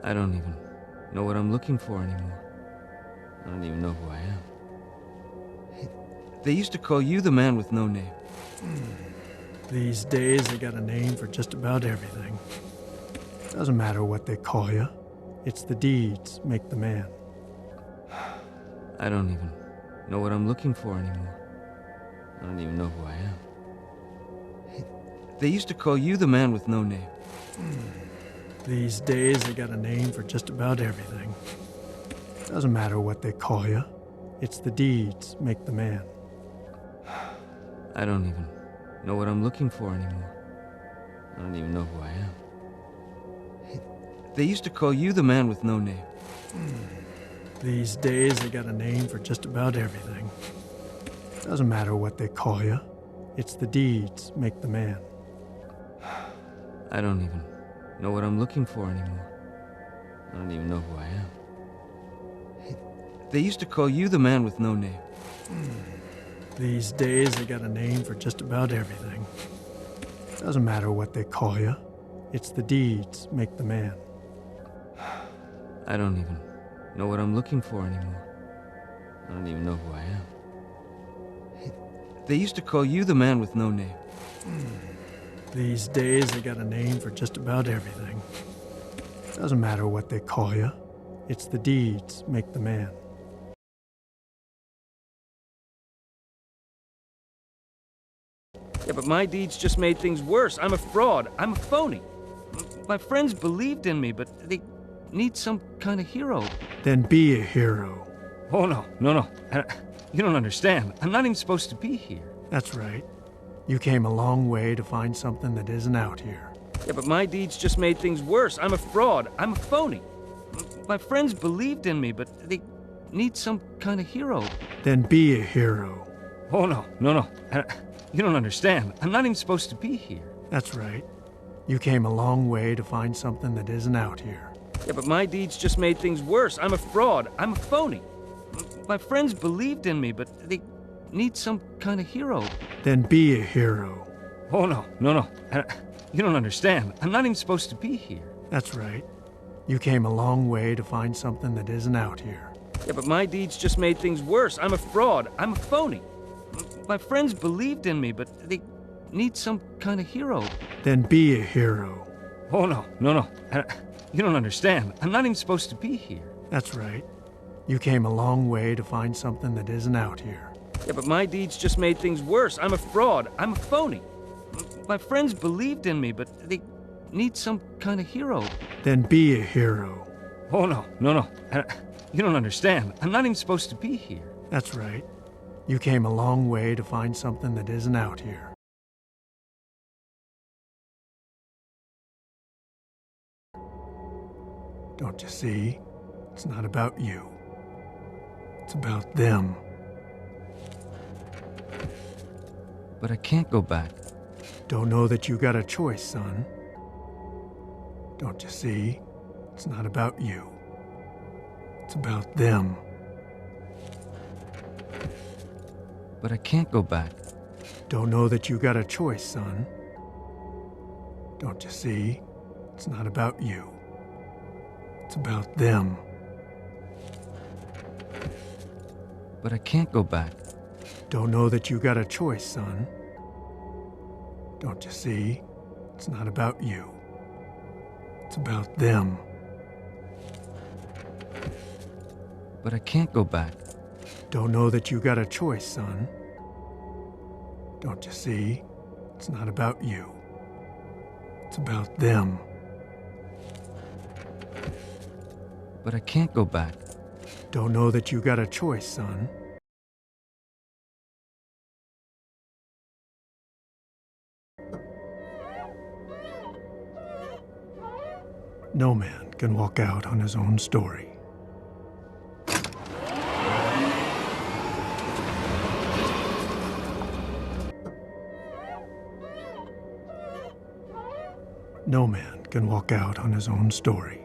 I don't even know what I'm looking for anymore. I don't even know who I am. Hey, they used to call you the man with no name. These days, they got a name for just about everything. Doesn't matter what they call you. It's the deeds make the man. I don't even know what I'm looking for anymore. I don't even know who I am. Hey, they used to call you the man with no name. These days, they got a name for just about everything. Doesn't matter what they call you. It's the deeds make the man. I don't even know what I'm looking for anymore. I don't even know who I am. Hey, they used to call you the man with no name. These days, they got a name for just about everything. Doesn't matter what they call you. It's the deeds make the man. I don't even know what I'm looking for anymore. I don't even know who I am. Hey, they used to call you the man with no name. These days, they got a name for just about everything. Doesn't matter what they call you. It's the deeds make the man. I don't even know what I'm looking for anymore. I don't even know who I am. Hey, they used to call you the man with no name. These days, they got a name for just about everything. Doesn't matter what they call you. It's the deeds make the man. Yeah, but my deeds just made things worse. I'm a fraud. I'm a phony. My friends believed in me, but they need some kind of hero. Then be a hero. Oh, no. You don't understand. I'm not even supposed to be here. That's right. You came a long way to find something that isn't out here. Yeah, but my deeds just made things worse. I'm a fraud. I'm a phony. My friends believed in me, but they need some kind of hero. Then be a hero. Oh, no. You don't understand. I'm not even supposed to be here. That's right. You came a long way to find something that isn't out here. Yeah, but my deeds just made things worse. I'm a fraud. I'm a phony. My friends believed in me, but they need some kind of hero. Then be a hero. Oh, no. You don't understand. I'm not even supposed to be here. That's right. You came a long way to find something that isn't out here. Yeah, but my deeds just made things worse. I'm a fraud. I'm a phony. My friends believed in me, but they need some kind of hero. Then be a hero. Oh, no. You don't understand. I'm not even supposed to be here. That's right. You came a long way to find something that isn't out here. Yeah, but my deeds just made things worse. I'm a fraud. I'm a phony. My friends believed in me, but they need some kind of hero. Then be a hero. Oh, no. You don't understand. I'm not even supposed to be here. That's right. You came a long way to find something that isn't out here. Don't you see? It's not about you. It's about them. But I can't go back. Don't know that you got a choice, son. Don't you see? It's not about you. It's about them. But I can't go back. Don't know that you got a choice, son. Don't you see? It's not about you. It's about them. But I can't go back. Don't know that you got a choice, son. Don't you see? It's not about you. It's about them. But I can't go back. Don't know that you got a choice, son. Don't you see? It's not about you. It's about them. But I can't go back. Don't know that you got a choice, son. No man can walk out on his own story. No man can walk out on his own story.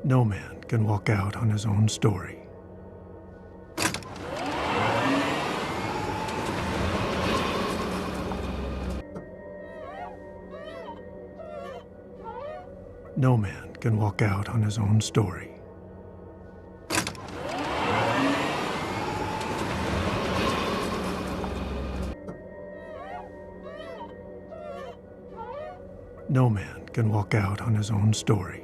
No man can walk out on his own story. No man can walk out on his own story. No man can walk out on his own story.